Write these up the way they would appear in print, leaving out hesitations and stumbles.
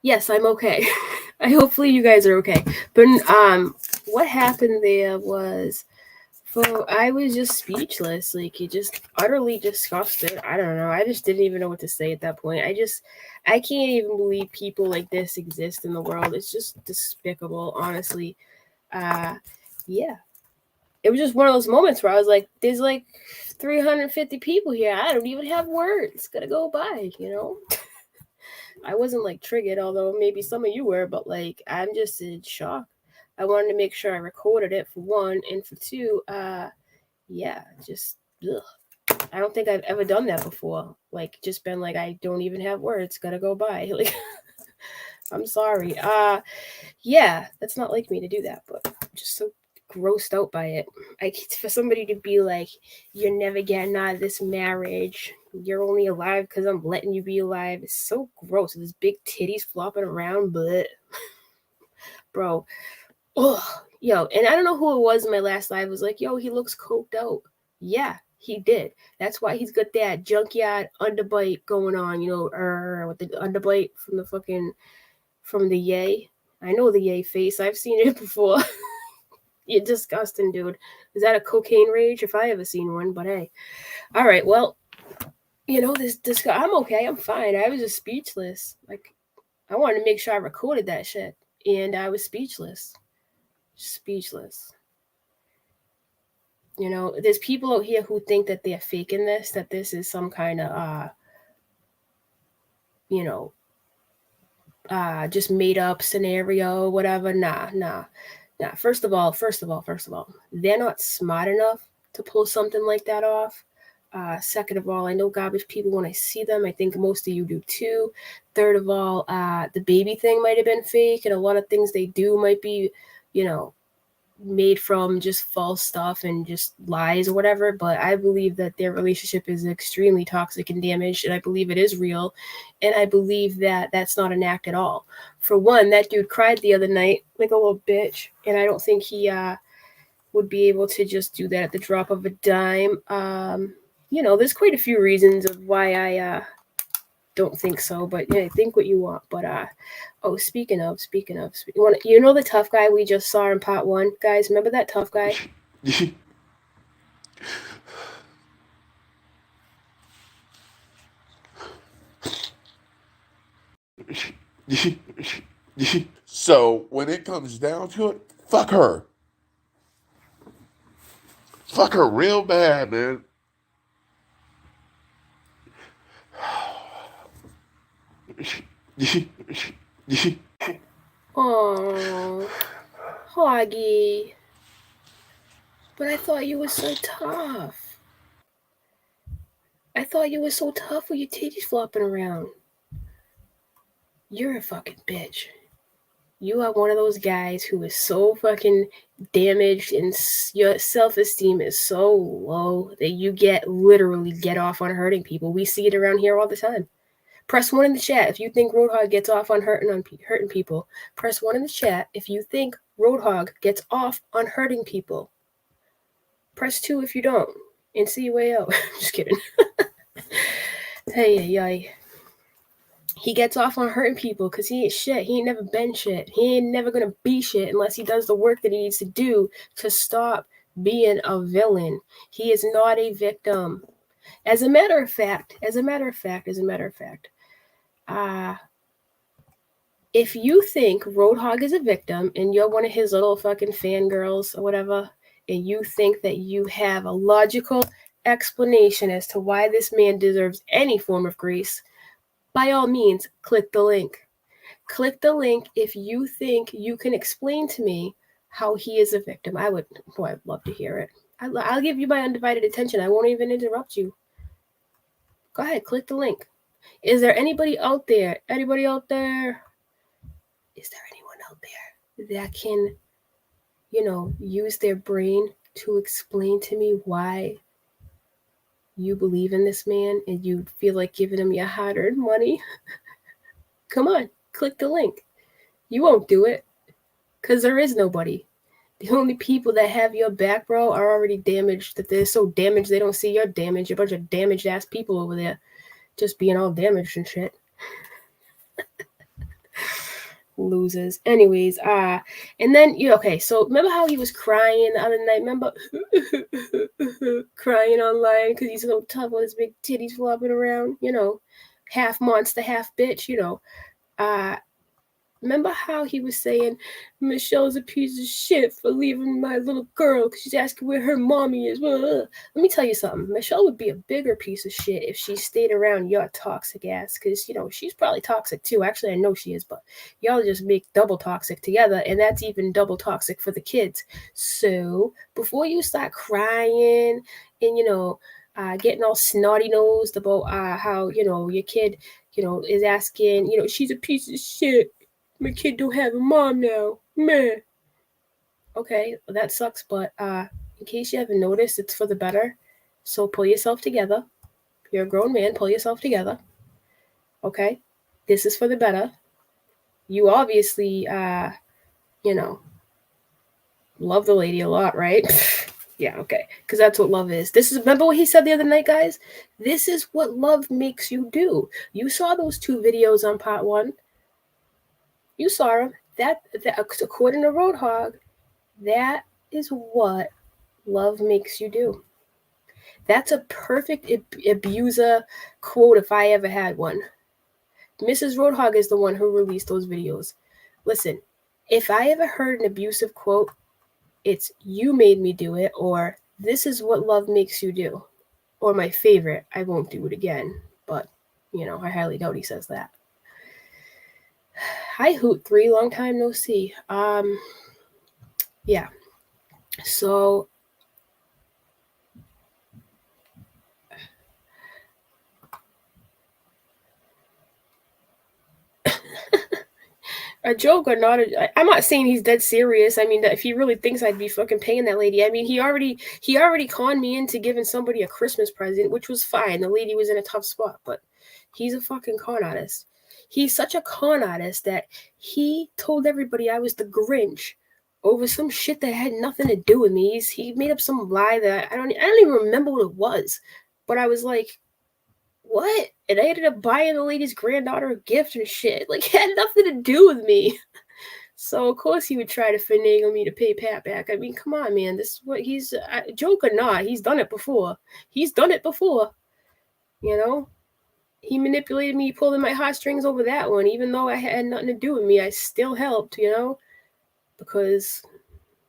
Yes, I'm okay. Hopefully you guys are okay. But what happened there was, so I was just speechless. Like, it just utterly disgusted. I don't know. I just didn't even know what to say at that point. I can't even believe people like this exist in the world. It's just despicable, honestly. Uh, yeah. It was just one of those moments where I was like, there's like 350 people here. I don't even have words. Gotta go by, you know? I wasn't like triggered, although maybe some of you were, but like, I'm just in shock. I wanted to make sure I recorded it for one, and for two, yeah, just ugh. I don't think I've ever done that before. Like, just been like, I don't even have words, gotta go by. Like, I'm sorry. Yeah, that's not like me to do that, but I'm just so grossed out by it. Like, for somebody to be like, you're never getting out of this marriage. You're only alive because I'm letting you be alive. It's so gross. There's big titties flopping around, but bro, ugh, yo, and I don't know who it was in my last live was like, yo, he looks coked out. Yeah, he did. That's why he's got that junkyard underbite going on, you know, with the underbite from the fucking from the yay. I know the yay face. I've seen it before. You're disgusting, dude. Is that a cocaine rage? If I ever seen one, but hey. All right, well, you know, this I'm okay. I'm fine. I was just speechless. Like, I wanted to make sure I recorded that shit, and I was speechless. Speechless. You know, there's people out here who think that they're faking this, that this is some kind of you know, just made up scenario, whatever. Nah. First of all, they're not smart enough to pull something like that off. Second of all, I know garbage people when I see them. I think most of you do too. Third of all, the baby thing might have been fake, and a lot of things they do might be, you know, made from just false stuff and just lies or whatever. But I believe that their relationship is extremely toxic and damaged, and I believe it is real, and I believe that that's not an act at all. For one, that dude cried the other night like a little bitch, and I don't think he would be able to just do that at the drop of a dime. You know, there's quite a few reasons of why I don't think so, but yeah, think what you want. But oh, you know the tough guy we just saw in part one, guys. Remember that tough guy? So when it comes down to it, fuck her. Fuck her real bad, man. Oh, Hoggy. But I thought you were so tough. I thought you were so tough with your titties flopping around. You're a fucking bitch. You are one of those guys who is so fucking damaged and your self-esteem is so low that you literally get off on hurting people. We see it around here all the time. Press 1 in the chat if you think Roadhog gets off on hurting people. Press 1 in the chat if you think Roadhog gets off on hurting people. Press 2 if you don't, and see your way out. Just kidding. Hey. He gets off on hurting people because he ain't shit. He ain't never been shit. He ain't never gonna be shit unless he does the work that he needs to do to stop being a villain. He is not a victim. As a matter of fact, if you think Roadhog is a victim and you're one of his little fucking fangirls or whatever, and you think that you have a logical explanation as to why this man deserves any form of grace, by all means, click the link. Click the link if you think you can explain to me how he is a victim. I'd love to hear it. I'll give you my undivided attention. I won't even interrupt you. Go ahead, click the link. Is there anybody out there? Is there anyone out there that can, use their brain to explain to me why you believe in this man and you feel like giving him your hard-earned money? Come on, click the link. You won't do it because there is nobody. The only people that have your back, bro, are already damaged. That they're so damaged they don't see your damage. A bunch of damaged ass people over there, just being all damaged and shit. Losers. Anyways, and then okay, so remember how he was crying the other night? Remember crying online because he's so tough with his big titties flopping around, half monster, half bitch, remember how he was saying Michelle's a piece of shit for leaving my little girl because she's asking where her mommy is. Let me tell you something. Michelle would be a bigger piece of shit if she stayed around your toxic ass because, she's probably toxic too. Actually, I know she is, but y'all just make double toxic together, and that's even double toxic for the kids. So before you start crying and, getting all snotty nosed about how, your kid, is asking, she's a piece of shit. My kid don't have a mom now. Meh. Okay, well, that sucks, but in case you haven't noticed, it's for the better. So pull yourself together. You're a grown man, pull yourself together. Okay? This is for the better. You obviously love the lady a lot, right? Yeah, okay. Because that's what love is. Remember what he said the other night, guys? This is what love makes you do. You saw those 2 videos on part 1. You saw them. That according to Roadhog, that is what love makes you do. That's a perfect abuser quote if I ever had one. Mrs. Roadhog is the one who released those videos. Listen, if I ever heard an abusive quote, it's you made me do it, or this is what love makes you do. Or my favorite, I won't do it again. But, I highly doubt he says that. Hi, Hoot 3, long time no see. Yeah. So a joke or not, I'm not saying he's dead serious. I mean, if he really thinks I'd be fucking paying that lady, I mean, he already conned me into giving somebody a Christmas present, which was fine. The lady was in a tough spot, but he's a fucking con artist. He's such a con artist that he told everybody I was the Grinch over some shit that had nothing to do with me. He made up some lie that I don't even remember what it was, but I was like, what? And I ended up buying the lady's granddaughter a gift and shit. Like, it had nothing to do with me. So, of course, he would try to finagle me to pay Pat back. I mean, come on, man. This is what he's... joke or not, he's done it before. He's done it before. He manipulated me, pulling my heartstrings over that one. Even though I had nothing to do with me, I still helped, Because,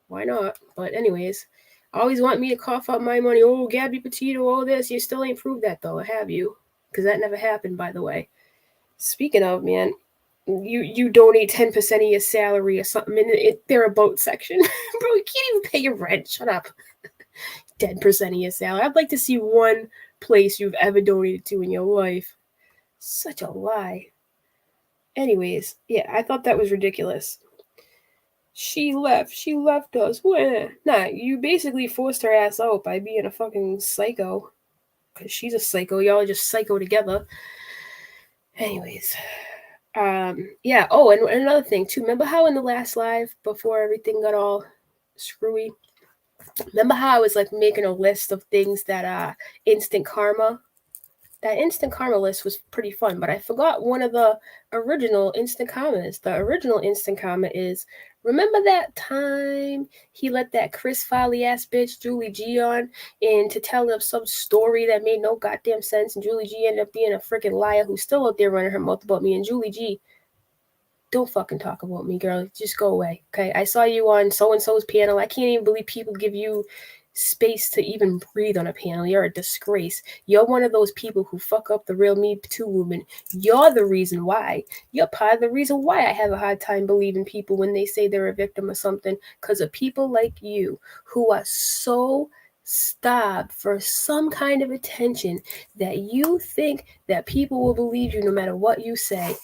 why not? But anyways, always want me to cough up my money. Oh, Gabby Petito, all this. You still ain't proved that, though, have you? Because that never happened, by the way. Speaking of, man, you donate 10% of your salary or something in their about section. Bro, you can't even pay your rent. Shut up. 10% of your salary. I'd like to see one place you've ever donated to in your life. Such a lie. Anyways, yeah, I thought that was ridiculous. She left us. Nah, you basically forced her ass out by being a fucking psycho. Because she's a psycho. Y'all are just psycho together. Anyways. Yeah. Oh, and another thing, too. Remember how in the last live, before everything got all screwy, remember how I was, like, making a list of things that, instant karma? That instant karma list was pretty fun, but I forgot one of the original instant karmas. The original instant karma is, remember that time he let that Chris Farley ass bitch Julie G on and to tell them some story that made no goddamn sense, and Julie G ended up being a freaking liar who's still out there running her mouth about me. And Julie G, don't fucking talk about me, girl. Just go away, okay? I saw you on so-and-so's panel. I can't even believe people give you space to even breathe on a panel. You're a disgrace. You're one of those people who fuck up the real Me Too movement. You're the reason why. You're part of the reason why I have a hard time believing people when they say they're a victim of something, because of people like you who are so starved for some kind of attention that you think that people will believe you no matter what you say,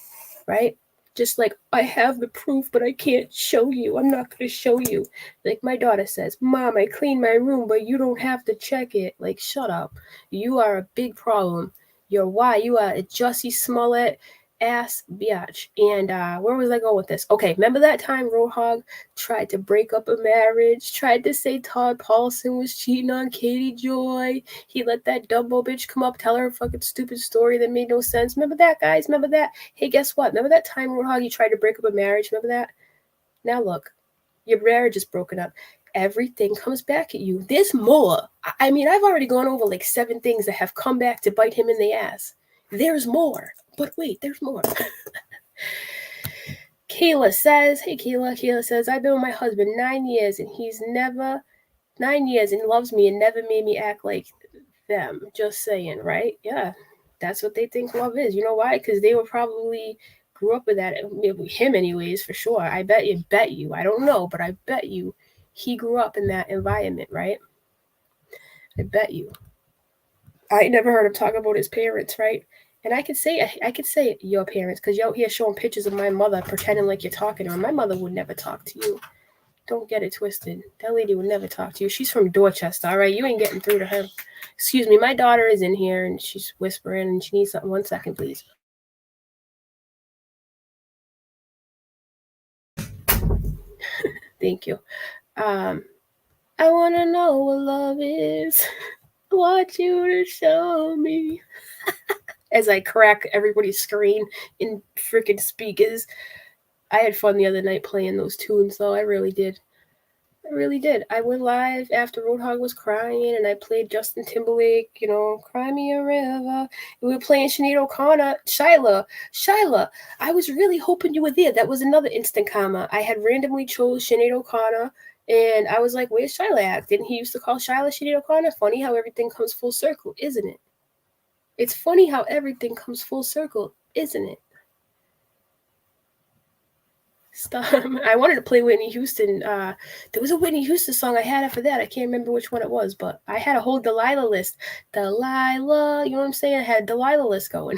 right? Just like, I have the proof, but I can't show you. I'm not going to show you. Like my daughter says, Mom, I cleaned my room, but you don't have to check it. Like, shut up. You are a big problem. You're why? You are a Jussie Smollett ass bitch. And where was I going with this? Okay, remember that time Roadhog tried to break up a marriage, tried to say Todd Paulson was cheating on Katie Joy. He let that Dumbo bitch come up, tell her a fucking stupid story that made no sense. Remember that, guys? Remember that? Hey, guess what? Remember that time Roadhog you tried to break up a marriage? Remember that? Now look, your marriage is broken up. Everything comes back at you. There's more. I mean, I've already gone over like 7 things that have come back to bite him in the ass. There's more. But wait, there's more. Kayla says, hey Kayla. Kayla says, I've been with my husband 9 years and he's never 9 years and loves me and never made me act like them. Just saying, right? Yeah. That's what they think love is. You know why? Because they were probably grew up with that. Him anyways, for sure. I bet you. I don't know, but I bet you he grew up in that environment, right? I bet you. I never heard him talk about his parents, right? And I could say your parents, because you're out here showing pictures of my mother, pretending like you're talking to her. My mother would never talk to you. Don't get it twisted. That lady would never talk to you. She's from Dorchester, all right? You ain't getting through to her. Excuse me, my daughter is in here, and she's whispering, and she needs something. 1 second, please. Thank you. I want to know what love is. I want you to show me. As I crack everybody's screen in freaking speakers. I had fun the other night playing those tunes, though. I really did. I went live after Roadhog was crying, and I played Justin Timberlake, Cry Me a River. And we were playing Sinead O'Connor. Shyla, I was really hoping you were there. That was another instant karma. I had randomly chose Sinead O'Connor, and I was like, where's Shyla at? Didn't he used to call Shyla Sinead O'Connor? Funny how everything comes full circle, isn't it? It's funny how everything comes full circle, isn't it? Stop. I wanted to play Whitney Houston. There was a Whitney Houston song I had after that. I can't remember which one it was, but I had a whole Delilah list. Delilah, you know what I'm saying? I had a Delilah list going.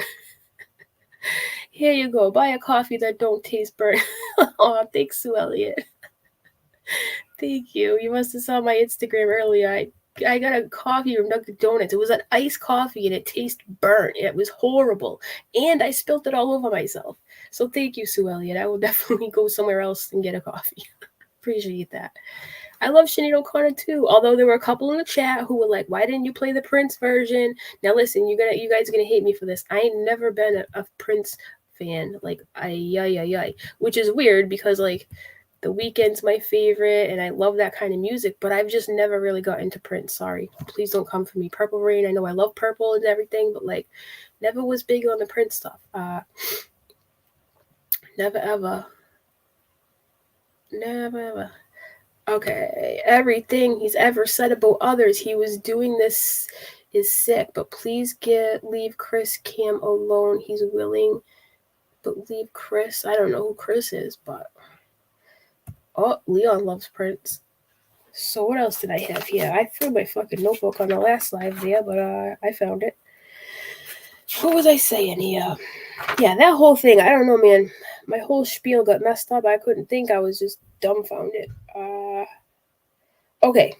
Here you go. Buy a coffee that don't taste burnt. Oh, thanks, Sue Elliot. Thank you. You must have saw my Instagram earlier. I got a coffee from Dunkin' Donuts. It was an iced coffee and it tasted burnt. It was horrible. And I spilled it all over myself. So thank you, Sue Elliott. I will definitely go somewhere else and get a coffee. Appreciate that. I love Sinead O'Connor too. Although there were a couple in the chat who were like, why didn't you play the Prince version? Now listen, you guys are gonna hate me for this. I ain't never been a Prince fan. Like, which is weird because like The Weeknd's my favorite, and I love that kind of music, but I've just never really got into Prince. Sorry. Please don't come for me. Purple Rain, I know I love purple and everything, but, like, never was big on the Prince stuff. Never, ever. Okay. Everything he's ever said about others, he was doing this is sick, but please leave Chris Cam alone. He's willing, but leave Chris. I don't know who Chris is, but... Oh, Leon loves Prince. So what else did I have here? I threw my fucking notebook on the last live there, but I found it. What was I saying here? Yeah, that whole thing. I don't know, man. My whole spiel got messed up. I couldn't think. I was just dumbfounded. Okay.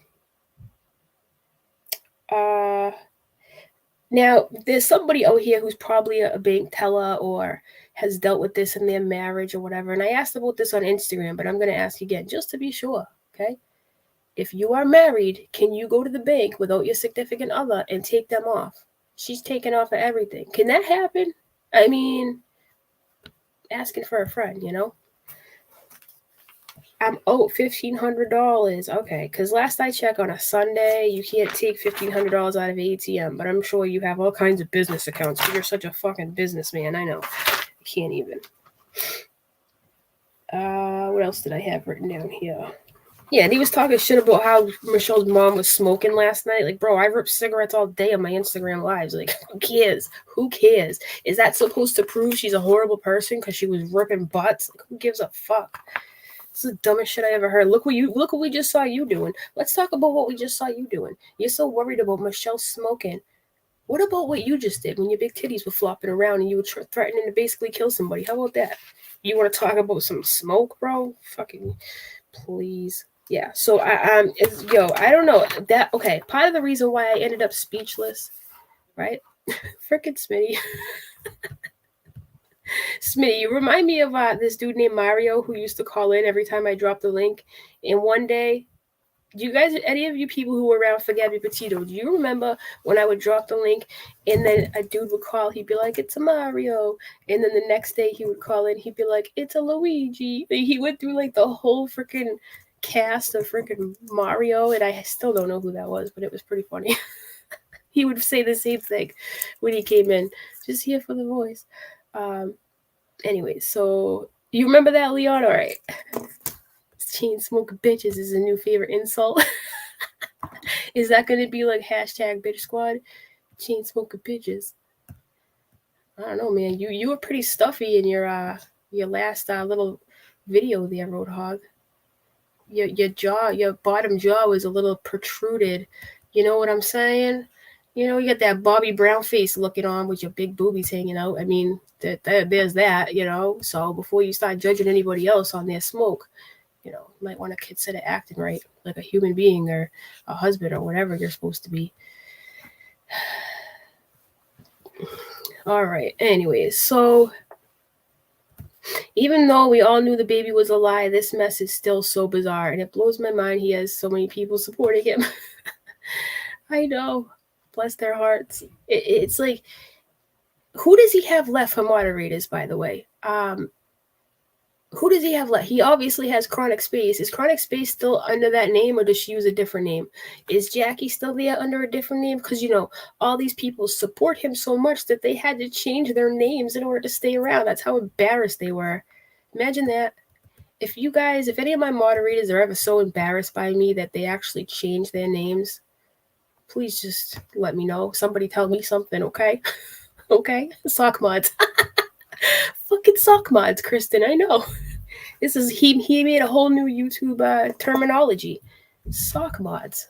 Now, there's somebody out here who's probably a bank teller or has dealt with this in their marriage or whatever. And I asked about this on Instagram, but I'm going to ask again just to be sure, okay? If you are married, can you go to the bank without your significant other and take them off? She's taken off of everything. Can that happen? I mean, asking for a friend, you know? I'm owed $1,500. Okay, because last I checked on a Sunday, you can't take $1,500 out of ATM, but I'm sure you have all kinds of business accounts. But you're such a fucking businessman. I know. I can't even. What else did I have written down here? Yeah, and he was talking shit about how Michelle's mom was smoking last night. Like, bro, I rip cigarettes all day on my Instagram lives. Like, who cares? Who cares? Is that supposed to prove she's a horrible person because she was ripping butts? Like, who gives a fuck? This is the dumbest shit I ever heard. Look what we just saw you doing. Let's talk about what we just saw you doing. You're so worried about Michelle smoking. What about what you just did when your big titties were flopping around and you were threatening to basically kill somebody? How about that? You want to talk about some smoke, bro? Fucking please. Yeah. So I don't know that. Okay. Part of the reason why I ended up speechless, right? Frickin' Smitty. Smitty, you remind me of this dude named Mario who used to call in every time I dropped the link. And one day, do you guys, any of you people who were around for Gabby Petito, do you remember when I would drop the link and then a dude would call, he'd be like, it's a Mario. And then the next day he would call in, he'd be like, it's a Luigi. He went through like the whole freaking cast of freaking Mario, and I still don't know who that was, but it was pretty funny. He would say the same thing when he came in, just here for the voice. Anyway, so you remember that, Leon? All right. Chain smoking bitches is a new favorite insult. Is that going to be like hashtag bitch squad? Chain smoking bitches. I don't know, man. You were pretty stuffy in your last little video there, Roadhog. Your bottom jaw was a little protruded. You know what I'm saying? You know, you got that Bobby Brown face looking on with your big boobies hanging out. I mean, there's that, you know. So before you start judging anybody else on their smoke, you know, you might want to consider acting right, like a human being or a husband or whatever you're supposed to be. All right. Anyways, so even though we all knew the baby was a lie, this mess is still so bizarre, and it blows my mind he has so many people supporting him. I know. Bless their hearts. It's like, who does he have left for moderators, by the way? Who does he have left? He obviously has Chronic Space. Is Chronic Space still under that name, or does she use a different name? Is Jackie still there under a different name? Because, you know, all these people support him so much that they had to change their names in order to stay around. That's how embarrassed they were. Imagine that. If any of my moderators are ever so embarrassed by me that they actually change their names, please just let me know. Somebody tell me something, okay? Okay? Sock mods. Fucking sock mods, Kristen, I know. This is he made a whole new YouTube terminology. Sock mods.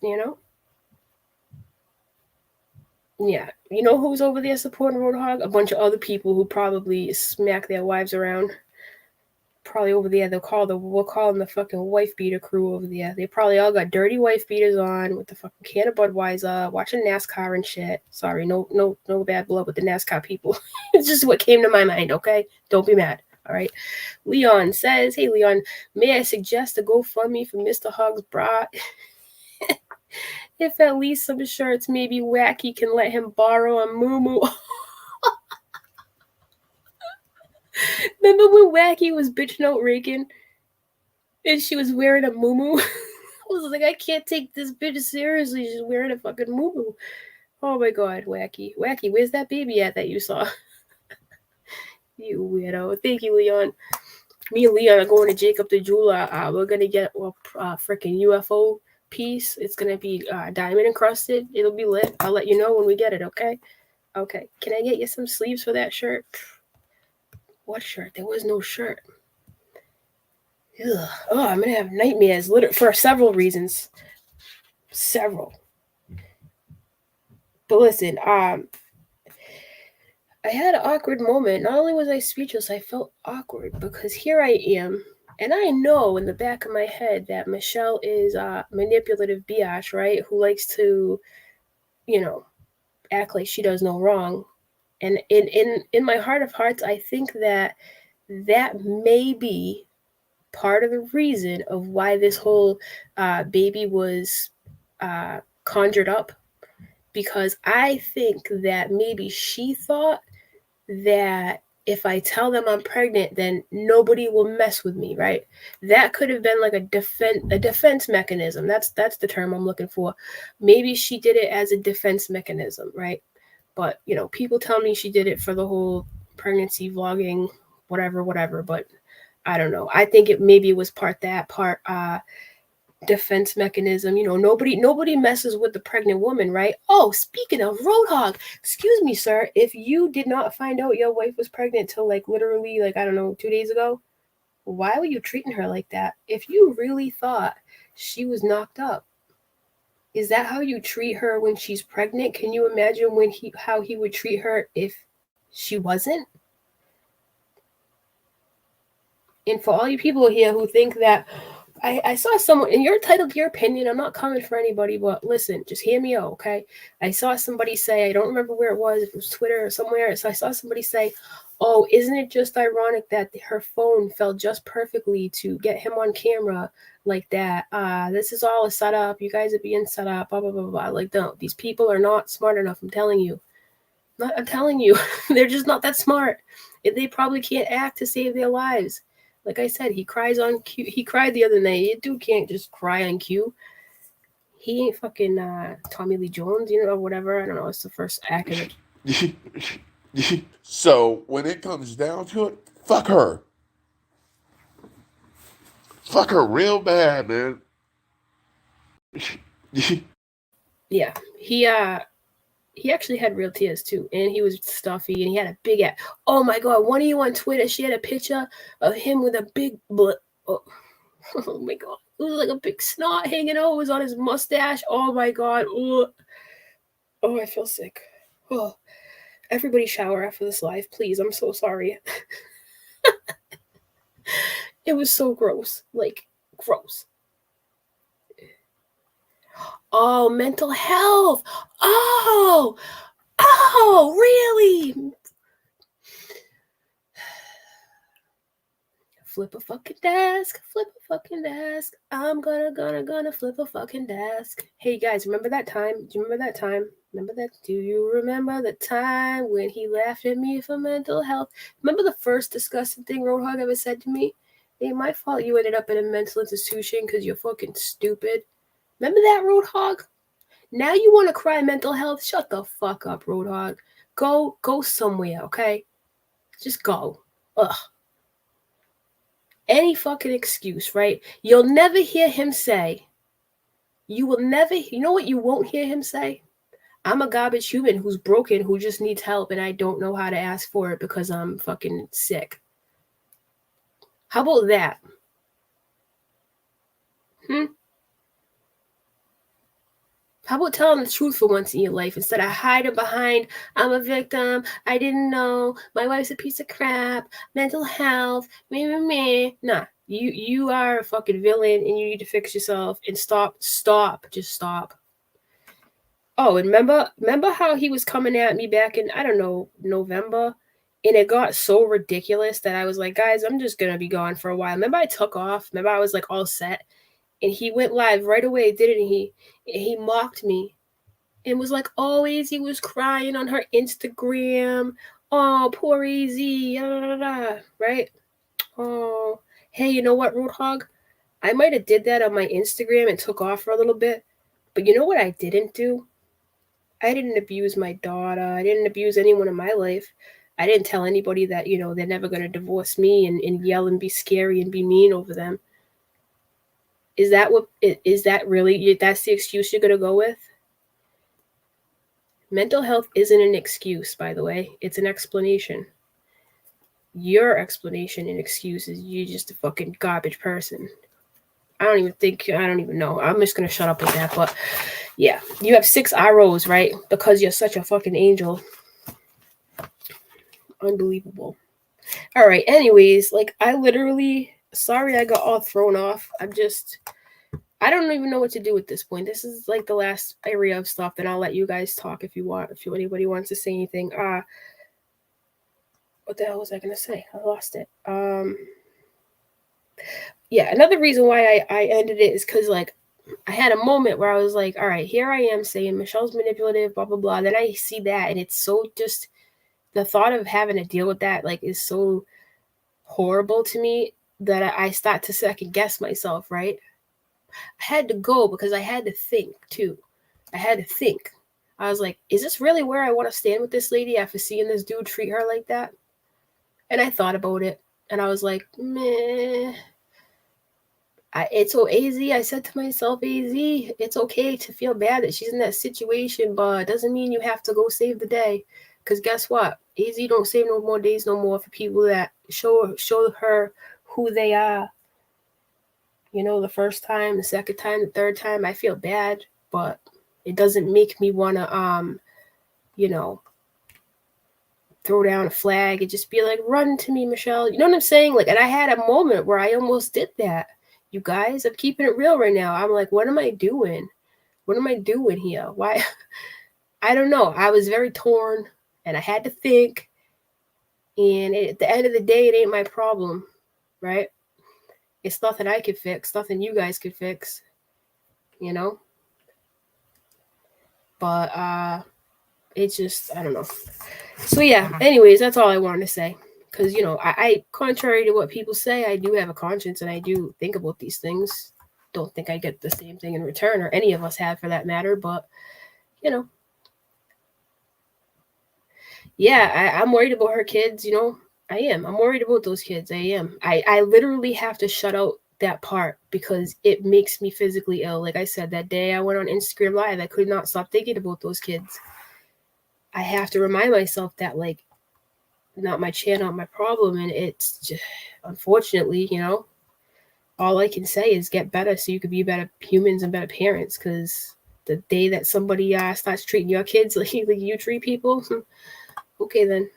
You know? Yeah. You know who's over there supporting Roadhog? A bunch of other people who probably smack their wives around. Probably over there, we'll call them the fucking wife beater crew over there. They probably all got dirty wife beaters on with the fucking can of Budweiser, watching NASCAR and shit. Sorry, no bad blood with the NASCAR people. It's just what came to my mind, okay? Don't be mad, all right? Leon says, hey, Leon, may I suggest a GoFundMe for Mr. Hog's bra? If at least some shirts, maybe Wacky can let him borrow a moo. Remember when Wacky was bitching out Reagan and she was wearing a moo? I was like, I can't take this bitch seriously. She's wearing a fucking moo. Oh my god, Wacky. Wacky, where's that baby at that you saw? You weirdo. Thank you, Leon. Me and Leon are going to Jacob the Jeweler. We're going to get a freaking UFO piece. It's going to be diamond encrusted. It'll be lit. I'll let you know when we get it, okay? Okay. Can I get you some sleeves for that shirt? What shirt? There was no shirt. Ugh. Oh, I'm going to have nightmares for several reasons. Several. But listen, I had an awkward moment. Not only was I speechless, I felt awkward because here I am, and I know in the back of my head that Michelle is a manipulative biatch, right? Who likes to, you know, act like she does no wrong. And in my heart of hearts, I think that may be part of the reason of why this whole baby was conjured up. Because I think that maybe she thought that if I tell them I'm pregnant, then nobody will mess with me, right? That could have been like a defense mechanism. That's the term I'm looking for. Maybe she did it as a defense mechanism, right? But, you know, people tell me she did it for the whole pregnancy vlogging, whatever. But I don't know. I think it was part defense mechanism. You know, nobody messes with the pregnant woman, right? Oh, speaking of Roadhog, excuse me, sir, if you did not find out your wife was pregnant till literally I don't know, 2 days ago, why were you treating her like that? If you really thought she was knocked up, is that how you treat her when she's pregnant? Can you imagine how he would treat her if she wasn't? And for all you people here who think that I saw someone, and you're entitled to your opinion. I'm not coming for anybody, but listen, just hear me out, okay? I saw somebody say, I don't remember where it was, if it was Twitter or somewhere. So I saw somebody say, oh, isn't it just ironic that her phone fell just perfectly to get him on camera like that? This is all a setup. You guys are being set up, blah, blah, blah, blah. Like, no, these people are not smart enough. I'm telling you. I'm telling you, they're just not that smart. They probably can't act to save their lives. Like I said, he cries on cue. He cried the other night. You dude can't just cry on cue. He ain't fucking Tommy Lee Jones, or whatever. I don't know. It's the first act of it. So when it comes down to it, fuck her. Fuck her real bad, man. Yeah, he actually had real tears too, and he was stuffy, and he had a big ass. Oh my god! One of you on Twitter, she had a picture of him with a big oh my god! It was like a big snot hanging out. It was on his mustache. Oh my god! Oh, I feel sick. Oh, everybody shower after this live, please. I'm so sorry. It was so gross, like gross. Oh, mental health. Oh, really? Flip a fucking desk, flip a fucking desk. I'm gonna flip a fucking desk. Hey guys, remember that time? Do you remember that time? Remember that? Do you remember the time when he laughed at me for mental health? Remember the first disgusting thing Roadhog ever said to me? It ain't my fault you ended up in a mental institution because you're fucking stupid. Remember that, Roadhog? Now you want to cry mental health? Shut the fuck up, Roadhog. Go somewhere, okay? Just go. Ugh. Any fucking excuse, right? You'll never hear him say, you know what you won't hear him say? I'm a garbage human who's broken, who just needs help, and I don't know how to ask for it because I'm fucking sick. How about that? How about telling the truth for once in your life instead of hiding behind, I'm a victim, I didn't know, my wife's a piece of crap, mental health, me. Nah, you are a fucking villain and you need to fix yourself and stop, just stop. Oh, and remember how he was coming at me back in, I don't know, November? And it got so ridiculous that I was like, guys, I'm just gonna be gone for a while. Remember I took off? Remember I was like all set? And he went live right away, didn't he? He mocked me and was like, oh, Izzy was crying on her Instagram. Oh, poor Izzy. Right? Oh, hey, you know what, Roadhog? I might have did that on my Instagram and took off for a little bit. But you know what I didn't do? I didn't abuse my daughter. I didn't abuse anyone in my life. I didn't tell anybody that, they're never going to divorce me and yell and be scary and be mean over them. Is that really, that's the excuse you're going to go with? Mental health isn't an excuse, by the way. It's an explanation. Your explanation and excuse is you're just a fucking garbage person. I don't even know. I'm just going to shut up with that. But yeah, you have 6 arrows, right? Because you're such a fucking angel. Unbelievable. All right. Anyways, sorry I got all thrown off. I don't even know what to do at this point. This is like the last area of stuff. Then I'll let you guys talk if you want. If anybody wants to say anything. What the hell was I going to say? I lost it. Yeah, another reason why I ended it is because, like, I had a moment where I was like, all right, here I am saying Michelle's manipulative, blah, blah, blah. Then I see that, and it's so just, the thought of having to deal with that, like, is so horrible to me that I start to second guess myself, right? I had to go because I had to think, too. I was like, is this really where I want to stand with this lady after seeing this dude treat her like that? And I thought about it, and I was like, meh. It's so easy. I said to myself, easy. It's okay to feel bad that she's in that situation, but it doesn't mean you have to go save the day. Because guess what? Easy don't save no more days no more for people that show her who they are. The first time, the second time, the third time, I feel bad, but it doesn't make me want to, throw down a flag and just be like, run to me, Michelle. You know what I'm saying? Like, and I had a moment where I almost did that. You guys, I'm keeping it real right now. I'm like, what am I doing? What am I doing here? Why? I don't know. I was very torn and I had to think. And at the end of the day, it ain't my problem, right? It's nothing I could fix, nothing you guys could fix, you know? But it's just, I don't know. So yeah, anyways, that's all I wanted to say. Because, you know, I, contrary to what people say, I do have a conscience and I do think about these things. Don't think I get the same thing in return, or any of us have for that matter, but, you know. Yeah, I'm worried about her kids, you know. I am. I'm worried about those kids. I am. I literally have to shut out that part because it makes me physically ill. Like I said, that day I went on Instagram Live, I could not stop thinking about those kids. I have to remind myself that, like, not my channel, not my problem. And it's just, unfortunately, you know, all I can say is get better so you could be better humans and better parents. Because the day that somebody starts treating your kids like you treat people, okay, then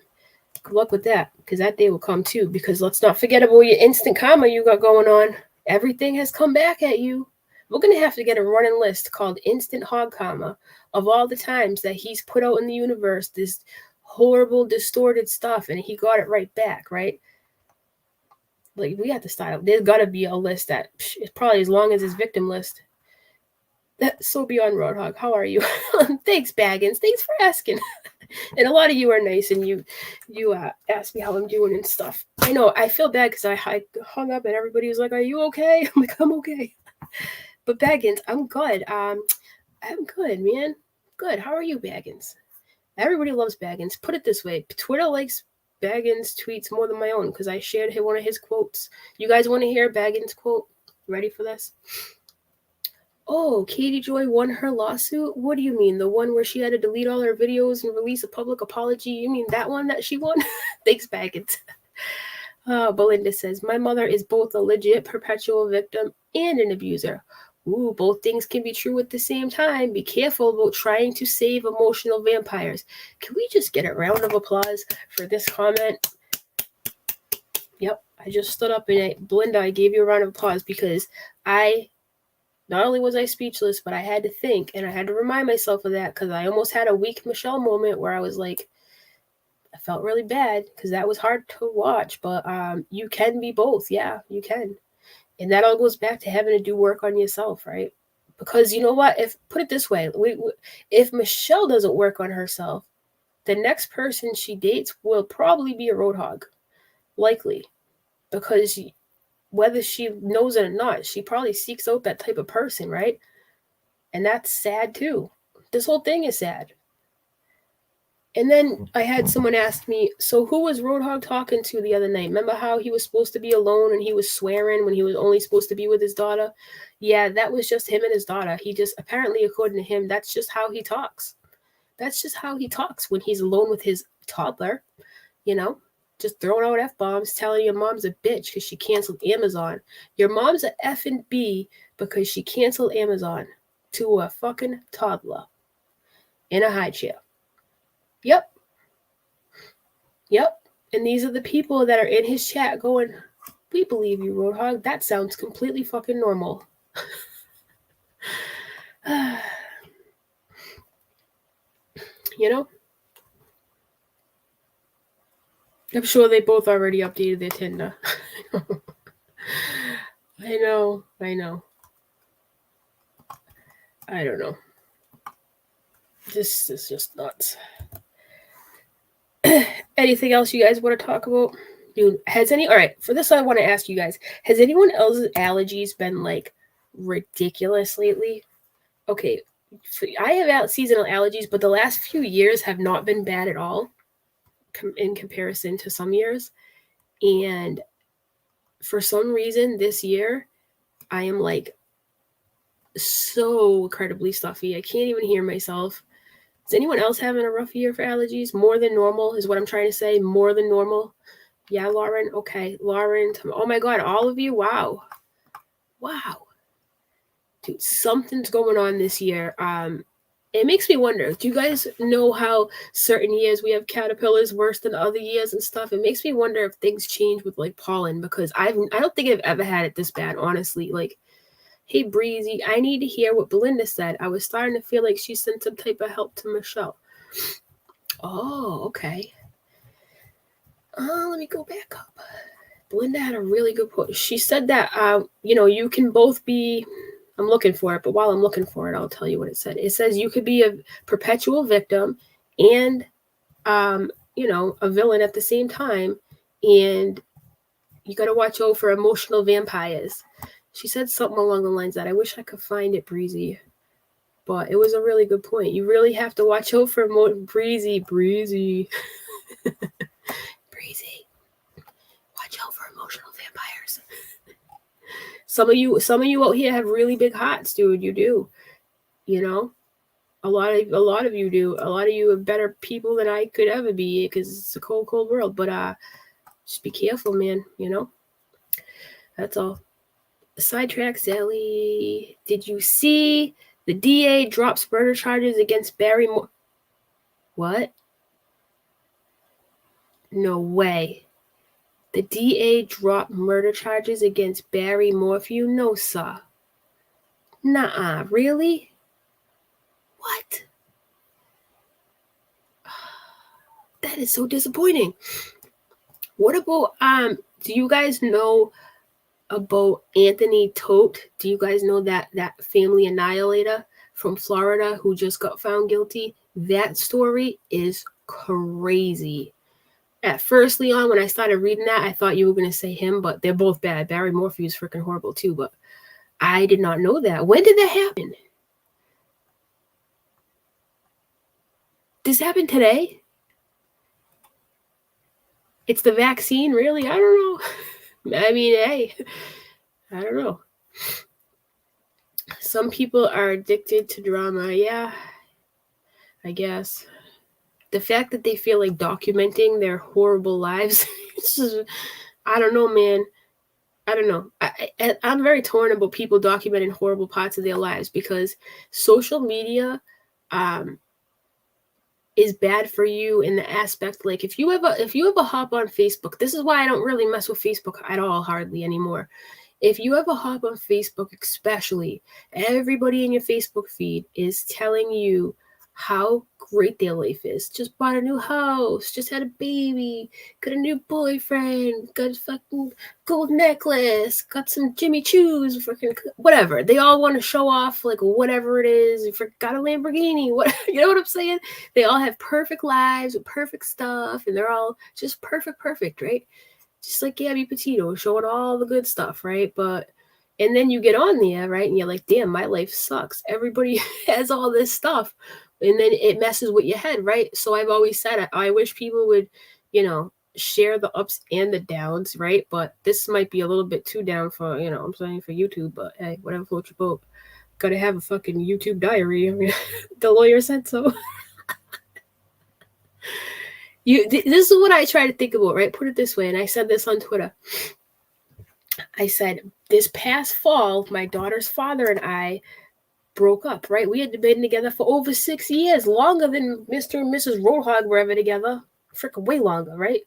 good luck with that. Because that day will come too. Because let's not forget about your instant karma you got going on. Everything has come back at you. We're going to have to get a running list called Instant Hog Karma of all the times that he's put out in the universe this horrible, distorted stuff, and he got it right back, right? Like, we have to start. There's got to be a list that is probably as long as his victim list. That's so beyond Roadhog. How are you? Thanks, Baggins. Thanks for asking. And a lot of you are nice, and you ask me how I'm doing and stuff. I know. I feel bad because I hung up, and everybody was like, "Are you okay?" I'm like, "I'm okay." But Baggins, I'm good. I'm good, man. Good. How are you, Baggins? Everybody loves Baggins. Put it this way: Twitter likes Baggins tweets more than my own because I shared one of his quotes. You guys want to hear Baggins' quote? Ready for this? Oh, Katie Joy won her lawsuit? What do you mean? The one where she had to delete all her videos and release a public apology? You mean that one that she won? Thanks, Baggins. Belinda says, my mother is both a legit perpetual victim and an abuser. Ooh, both things can be true at the same time. Be careful about trying to save emotional vampires. Can we just get a round of applause for this comment? Yep, I just stood up and Belinda, I gave you a round of applause because not only was I speechless, but I had to think, and I had to remind myself of that because I almost had a weak Michelle moment where I was like, I felt really bad because that was hard to watch, but you can be both. Yeah, you can. And that all goes back to having to do work on yourself, right? Because you know what? Put it this way, if Michelle doesn't work on herself, the next person she dates will probably be a roadhog, likely, because whether she knows it or not, she probably seeks out that type of person, right? And that's sad too. This whole thing is sad. And then I had someone ask me, so who was Roadhog talking to the other night? Remember how he was supposed to be alone and he was swearing when he was only supposed to be with his daughter? Yeah, that was just him and his daughter. He just, apparently, according to him, that's just how he talks. That's just how he talks when he's alone with his toddler, you know? Just throwing out F-bombs, telling your mom's a bitch because she canceled Amazon. Your mom's a effing B because she canceled Amazon to a fucking toddler in a high chair. Yep. And these are the people that are in his chat going, we believe you, Roadhog. That sounds completely fucking normal. You know? I'm sure they both already updated their Tinder. I know. I don't know. This is just nuts. Anything else you guys want to talk about? Dude, alright, for this I want to ask you guys, has anyone else's allergies been like ridiculous lately? Okay, I have seasonal allergies, but the last few years have not been bad at all in comparison to some years. And for some reason this year, I am like so incredibly stuffy. I can't even hear myself. Is anyone else having a rough year for allergies? More than normal is what I'm trying to say. More than normal. Yeah, Lauren. Okay, Lauren. Oh my God, all of you. Wow. Dude, something's going on this year. And it makes me wonder, do you guys know how certain years we have caterpillars worse than other years and stuff? It makes me wonder if things change with like pollen, because I don't think I've ever had it this bad, honestly. Like, hey Breezy, I need to hear what Belinda said. I was starting to feel like she sent some type of help to Michelle. Oh, okay. Let me go back up. Belinda had a really good point. She said that you can both be, I'm looking for it, but while I'm looking for it, I'll tell you what it said. It says you could be a perpetual victim and a villain at the same time, and you got to watch out for emotional vampires. She said something along the lines that I wish I could find it, Breezy, but it was a really good point. You really have to watch out for Breezy. Breezy. Watch out for emotional vampires. Some of you out here have really big hearts, dude. You do. A lot of you do. A lot of you are better people than I could ever be, because it's a cold, cold world. But just be careful, man. That's all. Sidetrack, Sally. Did you see the DA drops murder charges against Barry Moore? What? No way. The DA dropped murder charges against Barry Morphew? No, sir. Nuh-uh. Really? What? That is so disappointing. What about, do you guys know about Anthony Tote? Do you guys know that family annihilator from Florida who just got found guilty? That story is crazy. At first, Leon, when I started reading that, I thought you were going to say him, but they're both bad. Barry Morphew is freaking horrible too, but I did not know that. When did that happen? This happened today? It's the vaccine, really? I don't know. I mean, hey, I don't know. Some people are addicted to drama. Yeah, I guess. The fact that they feel like documenting their horrible lives, I don't know, man. I don't know. I'm very torn about people documenting horrible parts of their lives, because social media is bad for you in the aspect, like if you ever hop on Facebook, this is why I don't really mess with Facebook at all, hardly anymore. If you ever hop on Facebook, especially, everybody in your Facebook feed is telling you how great their life is. Just bought a new house, just had a baby, got a new boyfriend, got a fucking gold necklace, got some Jimmy Choos, fucking whatever. They all want to show off like whatever it is. Got a Lamborghini, what, you know what I'm saying? They all have perfect lives with perfect stuff, and they're all just perfect, right? Just like Gabby Petito showing all the good stuff, right? And then you get on there, right? And you're like, damn, my life sucks. Everybody has all this stuff. And then it messes with your head, right? So I've always said, I wish people would, share the ups and the downs, right? But this might be a little bit too down for, I'm saying, for YouTube. But hey, whatever floats your boat. Gotta have a fucking YouTube diary. I mean, the lawyer said so. This is what I try to think about, right? Put it this way, and I said this on Twitter. I said, this past fall, my daughter's father and I broke up, right? We had been together for over 6 years, longer than Mr. and Mrs. Roadhog were ever together. Freaking way longer, right?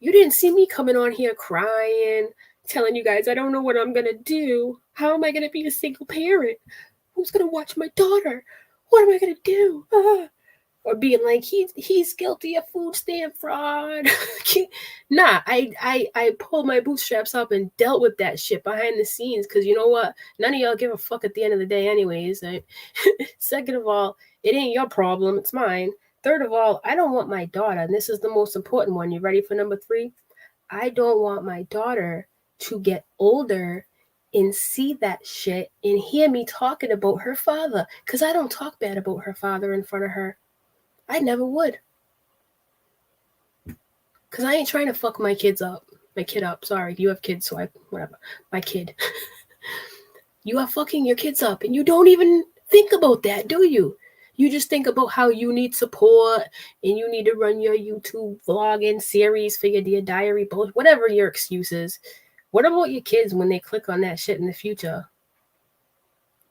You didn't see me coming on here crying, telling you guys I don't know what I'm going to do. How am I going to be a single parent? Who's going to watch my daughter? What am I going to do? Or being like, he's guilty of food stamp fraud. Nah, I pulled my bootstraps up and dealt with that shit behind the scenes, because you know what? None of y'all give a fuck at the end of the day anyways. Second of all, it ain't your problem, it's mine. Third of all, I don't want my daughter, and this is the most important one. You ready for number 3? I don't want my daughter to get older and see that shit and hear me talking about her father, because I don't talk bad about her father in front of her. I never would. Because I ain't trying to fuck my kid up. Sorry, you have kids, so whatever. My kid. You are fucking your kids up, and you don't even think about that, do you? You just think about how you need support, and you need to run your YouTube vlogging series for your Dear Diary, whatever your excuse is. What about your kids when they click on that shit in the future?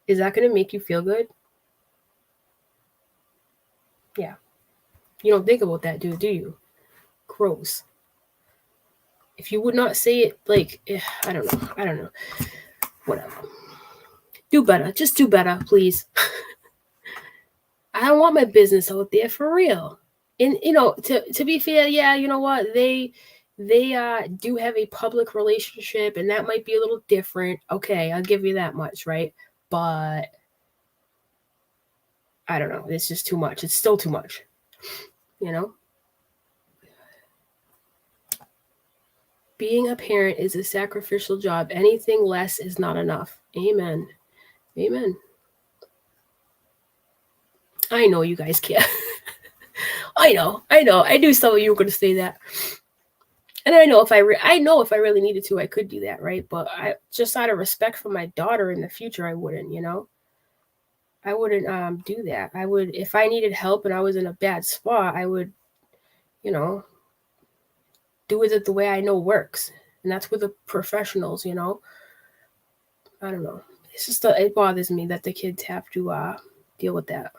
Is that going to make you feel good? Yeah. You don't think about that, dude, do you? Gross. If you would not say it, like, I don't know. I don't know. Whatever. Do better. Just do better, please. I don't want my business out there for real. And to be fair, yeah, you know what? They do have a public relationship and that might be a little different. Okay, I'll give you that much, right? But I don't know. It's just too much. It's still too much. You know? Being a parent is a sacrificial job. Anything less is not enough. Amen. Amen. I know you guys can't. I know. I knew some of you were going to say that. And I know if I really needed to, I could do that, right? But I just out of respect for my daughter in the future, I wouldn't, I wouldn't do that. I would, if I needed help and I was in a bad spot, I would, you know, do it the way I know works, and that's with the professionals. I don't know. It's just it bothers me that the kids have to deal with that.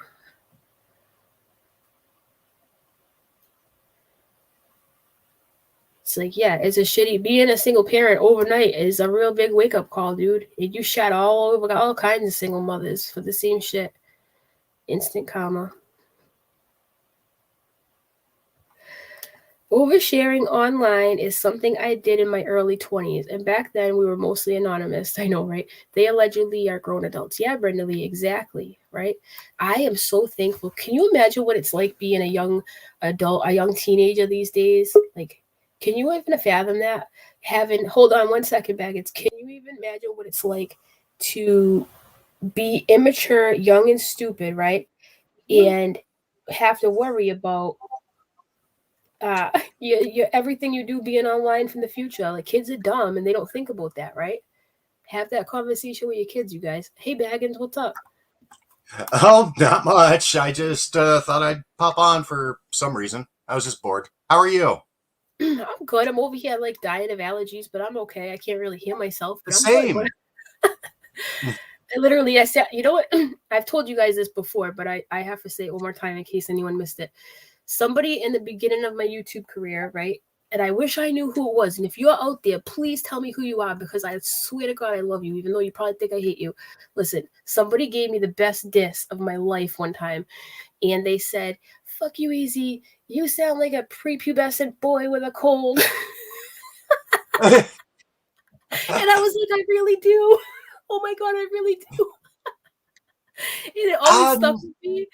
It's like, yeah, it's a shitty being a single parent overnight is a real big wake up call, dude. And you shot all over all kinds of single mothers for the same shit. Instant karma. Oversharing online is something I did in my early 20s, and back then we were mostly anonymous. I know, right? They allegedly are grown adults. Yeah, Brenda Lee, exactly, right? I am so thankful. Can you imagine what it's like being a young adult, a young teenager these days? Like, can you even fathom that? Hold on one second, Baggins. Can you even imagine what it's like to be immature, young, and stupid, right? And have to worry about everything you do being online from the future. Like, kids are dumb and they don't think about that, right? Have that conversation with your kids, you guys. Hey, Baggins, what's up? Oh, not much. I just thought I'd pop on for some reason. I was just bored. How are you? I'm good. I'm over here like dying of allergies, but I'm okay. I can't really hear myself, but I'm Same. good. I said, you know what? I've told you guys this before, but I have to say it one more time in case anyone missed it. Somebody in the beginning of my YouTube career, right? And I wish I knew who it was. And if you're out there, please tell me who you are, because I swear to God, I love you, even though you probably think I hate you. Listen, somebody gave me the best diss of my life one time. And they said, fuck you, Easy. You sound like a prepubescent boy with a cold. And I was like, I really do. Oh my God, I really do. And it always stuck with me.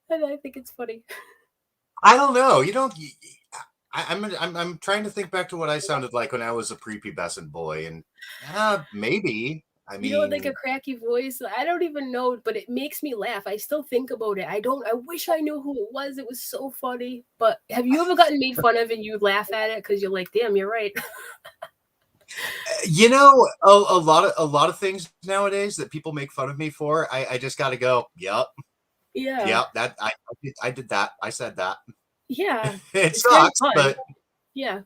And I think it's funny. I don't know. You don't. I'm trying to think back to what I sounded like when I was a prepubescent boy, and maybe. I mean, like a cracky voice. I don't even know, but it makes me laugh. I still think about it. I wish I knew who it was. It was so funny. But have you ever gotten made fun of and you laugh at it because you're like, damn, you're right? a lot of things nowadays that people make fun of me for, I just got to go, yep, that I did that. I said that. Yeah, it sucks, but yeah.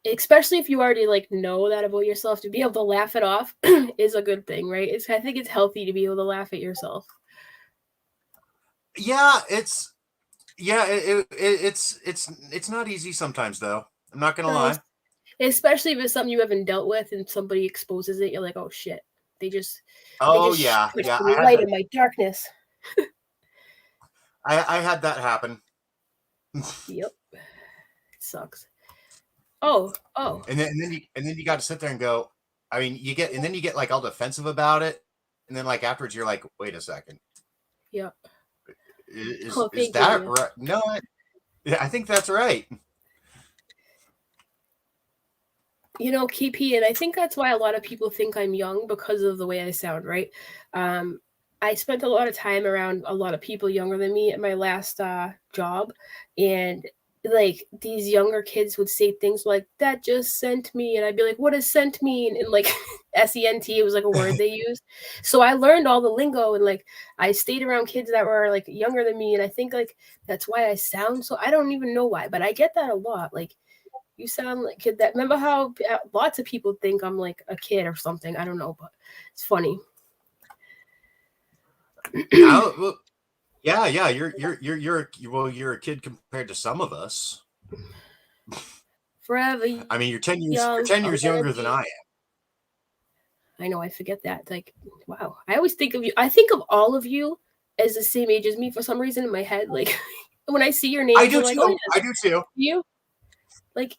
Especially if you already like know that about yourself, to be able to laugh it off is a good thing, right? I think it's healthy to be able to laugh at yourself. Yeah, it's not easy sometimes, though. I'm not gonna lie. Especially if it's something you haven't dealt with and somebody exposes it, you're like, oh shit. They just put some light in my darkness. I had that happen. Yep. It sucks. Oh. And then you got to sit there and go. I mean, you get like all defensive about it, and then like afterwards you're like, wait a second. Yep. Is that right? No, I think that's right. KP, and I think that's why a lot of people think I'm young, because of the way I sound, right? I spent a lot of time around a lot of people younger than me at my last job, and like these younger kids would say things like, that just sent me, and I'd be like, what does sent mean? And like SENT, it was like a word they used. So I learned all the lingo, and like I stayed around kids that were like younger than me, and I think like that's why I sound so, I don't even know why, but I get that a lot. Like, you sound like a kid. That, remember how lots of people think I'm like a kid or something? I don't know, but it's funny. Yeah, you're a kid compared to some of us. Forever I mean, you're 10 years young. 10 years younger than I am. I know, I forget that. It's like, wow. I always think of you. I think of all of you as the same age as me for some reason in my head. Like when I see your I names, do I'm like, oh too. yeah, I do too. you. Like,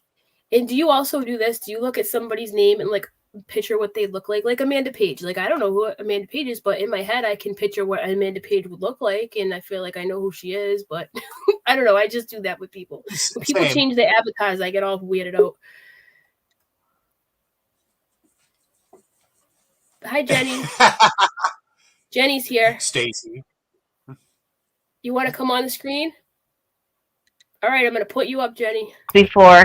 and do you also do this? Do you look at somebody's name and like picture what they look like? Like Amanda Page. Like I don't know who Amanda Page is, but in my head I can picture what Amanda Page would look like, and I feel like I know who she is. But I don't know. I just do that with people. When people Same. change their avatars, I get all weirded out. Hi, Jenny. Jenny's here. Stacy. You want to come on the screen? All right, I'm gonna put you up, Jenny. Before.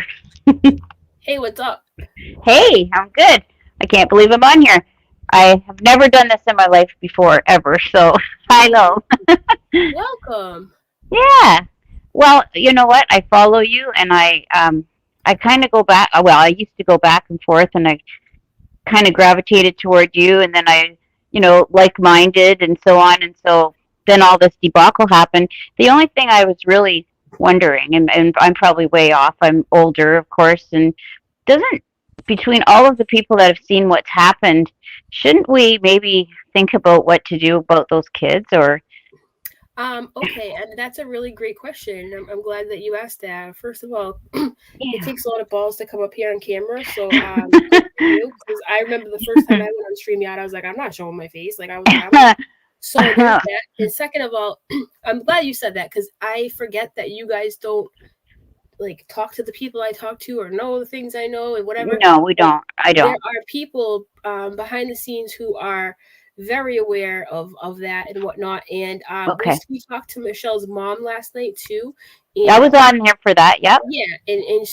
Hey, what's up? Hey, I'm good. I can't believe I'm on here. I have never done this in my life before, ever. So I know. Welcome. Yeah. Well, you know what? I follow you, and I kind of go back. Well, I used to go back and forth, and I kind of gravitated toward you, and then I, like-minded, and so on, and so then all this debacle happened. The only thing I was really wondering, and I'm probably way off. I'm older, of course, and doesn't between all of the people that have seen what's happened, shouldn't we maybe think about what to do about those kids? Or Okay, and that's a really great question. I'm glad that you asked that. First of all, it takes a lot of balls to come up here on camera, so good for you. Because I remember the first time I went on StreamYard, I was like, I'm not showing my face. Like I was so there's that. And second of all, I'm glad you said that because I forget that you guys don't like talk to the people I talk to or know the things I know and whatever. No, we don't. I don't. There are people behind the scenes who are very aware of that and whatnot. And Okay. we talked to Michelle's mom last night too. And, I was on here for that. Yep. yeah, and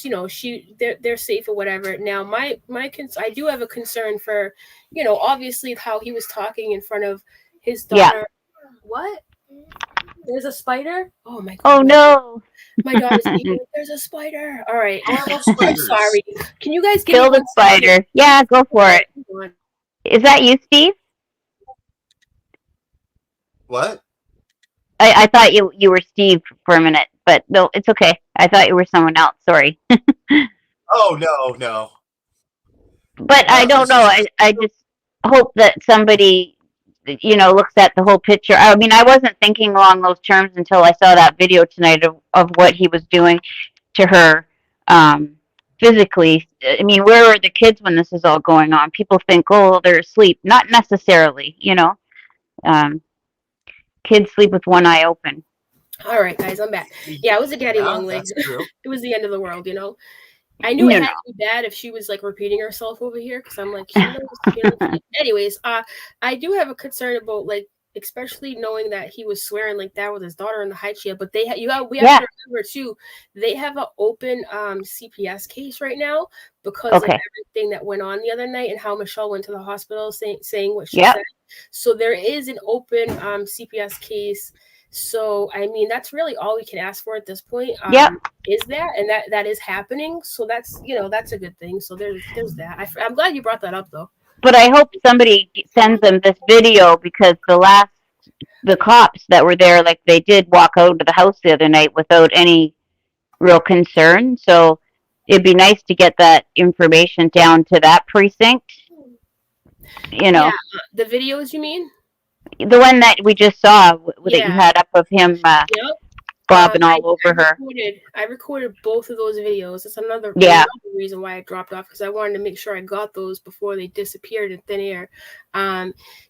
they're safe or whatever. Now my I do have a concern for, obviously how he was talking in front of his daughter. Yeah. What? There's a spider? Oh my god. Oh no. My daughter's eating. There's a spider. All right. I'm sorry. Can you guys kill the spider? Yeah, go for it. Is that you, Steve? What? I thought you were Steve for a minute, but no, it's okay. I thought you were someone else. Sorry. Oh no. But I don't know. I just hope that somebody looks at the whole picture. I mean, I wasn't thinking along those terms until I saw that video tonight of what he was doing to her physically. I mean, where are the kids when this is all going on? People think, oh, they're asleep. Not necessarily, kids sleep with one eye open. All right, guys, I'm back. Yeah, it was a daddy long legs. It was the end of the world, I knew it had to be bad if she was like repeating herself over here because I'm like, she knows. Anyways, I do have a concern about like, especially knowing that he was swearing like that with his daughter in the high chair. But we have to remember too, they have an open CPS case right now because of everything that went on the other night and how Michelle went to the hospital saying what she said. So there is an open CPS case. So I mean that's really all we can ask for at this point. Is that and that is happening. So that's that's a good thing. So there's that. I'm glad you brought that up though. But I hope somebody sends them this video because the cops that were there, like they did walk out of the house the other night without any real concern. So it'd be nice to get that information down to that precinct. Yeah, the videos you mean? The one that we just saw that you had up of him bobbing all over her. I recorded both of those videos. That's another reason why I dropped off because I wanted to make sure I got those before they disappeared in thin air.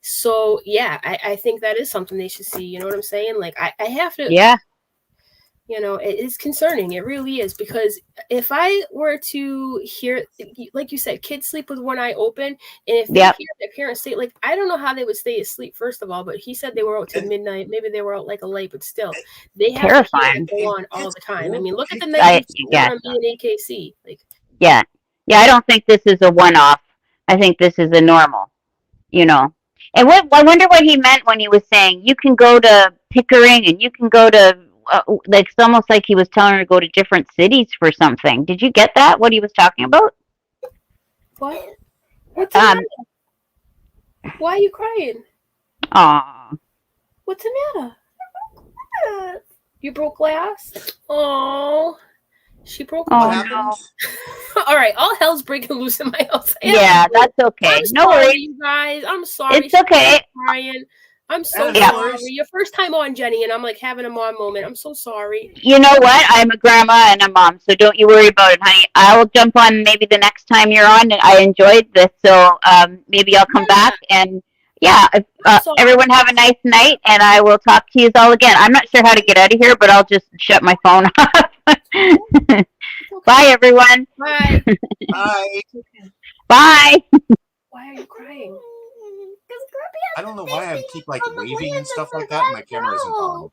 So yeah, I think that is something they should see. You know what I'm saying? Like I have to. Yeah. It is concerning. It really is because if I were to hear, like you said, kids sleep with one eye open, and if they hear their parents say, like, I don't know how they would stay asleep. First of all, but he said they were out till midnight. Maybe they were out like a light, but still, they have terrifying. To go on all the time. I mean, look at the night on me and AKC. Like, yeah. I don't think this is a one-off. I think this is a normal. And I wonder what he meant when he was saying you can go to Pickering and you can go to. Like it's almost like he was telling her to go to different cities for something. Did you get that? What he was talking about? What? What's the matter? Why are you crying? Aw. What's the matter? that? You broke glass? Oh, she broke Oh, What glass. happened? no. All right, all hell's breaking loose in my house. Yeah, that's okay. I'm No sorry, worries. you guys. I'm sorry. It's okay. Crying. I'm so No sorry. worries. Your first time on, Jenny, and I'm like having a mom moment. I'm so sorry. You know what? I'm a grandma and a mom, so don't you worry about it, honey. I'll jump on maybe the next time you're on. And I enjoyed this, so maybe I'll come back. And yeah, Sorry. everyone have a nice night, and I will talk to you all again. I'm not sure how to get out of here, but I'll just shut my phone off. Okay. Bye, everyone. Bye. Bye. Bye. Why are you crying? I don't know why I keep like waving and stuff like that, and my camera isn't on.